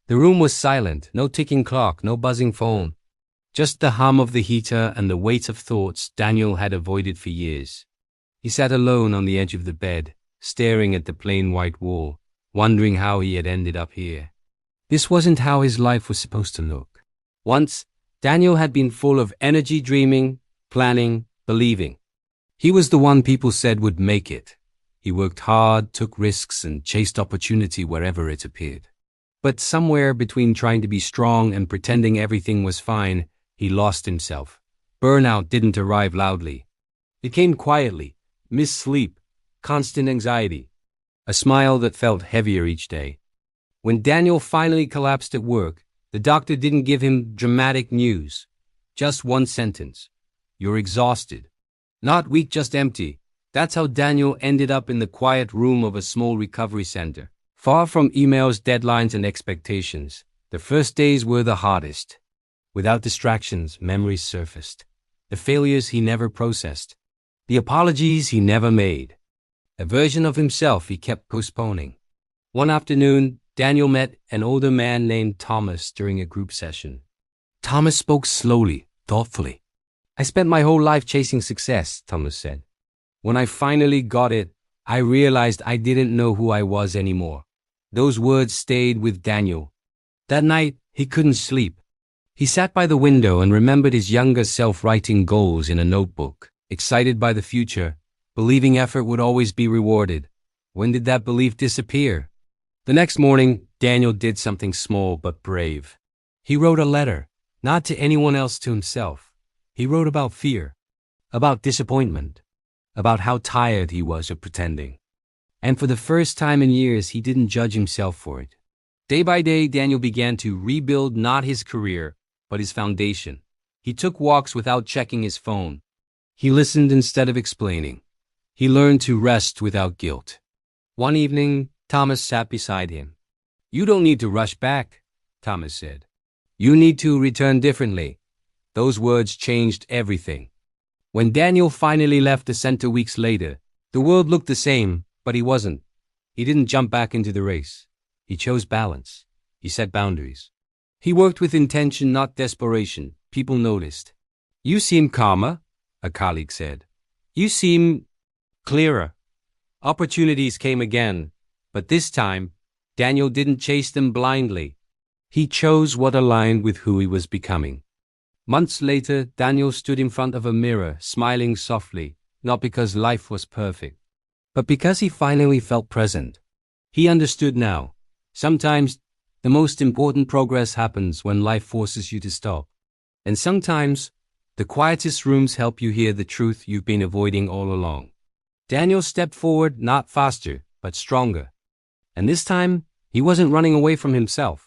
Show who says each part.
Speaker 1: The room was silent, no ticking clock, no buzzing phone. Just the hum of the heater and the weight of thoughts Daniel had avoided for years. He sat alone on the edge of the bed, staring at the plain white wall, wondering how he had ended up here. This wasn't how his life was supposed to look. Once, Daniel had been full of energy, dreaming, planning, believing. He was the one people said would make it. He worked hard, took risks, and chased opportunity wherever it appeared. But somewhere between trying to be strong and pretending everything was fine, he lost himself. Burnout didn't arrive loudly. It came quietly, missed sleep, constant anxiety, a smile that felt heavier each day. When Daniel finally collapsed at work, the doctor didn't give him dramatic news. Just one sentence. You're exhausted. Not weak, just empty. That's how Daniel ended up in the quiet room of a small recovery center. Far from emails, deadlines, and expectations, the first days were the hardest. Without distractions, memories surfaced. The failures he never processed. The apologies he never made. A version of himself he kept postponing. One afternoon, Daniel met an older man named Thomas during a group session. Thomas spoke slowly, thoughtfully. I spent my whole life chasing success, Thomas said. When I finally got it, I realized I didn't know who I was anymore. Those words stayed with Daniel. That night, he couldn't sleep. He sat by the window and remembered his younger self writing goals in a notebook, excited by the future, believing effort would always be rewarded. When did that belief disappear? The next morning, Daniel did something small but brave. He wrote a letter, not to anyone else, to himself. He wrote about fear, about disappointment, about how tired he was of pretending. And for the first time in years, he didn't judge himself for it. Day by day, Daniel began to rebuild not his career, but his foundation. He took walks without checking his phone. He listened instead of explaining. He learned to rest without guilt. One evening, Thomas sat beside him. You don't need to rush back, Thomas said. You need to return differently. Those words changed everything. When Daniel finally left the center weeks later, the world looked the same, but he wasn't. He didn't jump back into the race. He chose balance. He set boundaries. He worked with intention, not desperation. People noticed. You seem calmer, a colleague said. You seem clearer. Opportunities came again, but this time, Daniel didn't chase them blindly. He chose what aligned with who he was becoming. Months later, Daniel stood in front of a mirror, smiling softly, not because life was perfect, but because he finally felt present. He understood now. Sometimes, the most important progress happens when life forces you to stop. And sometimes, the quietest rooms help you hear the truth you've been avoiding all along. Daniel stepped forward, not faster, but stronger. And this time, he wasn't running away from himself.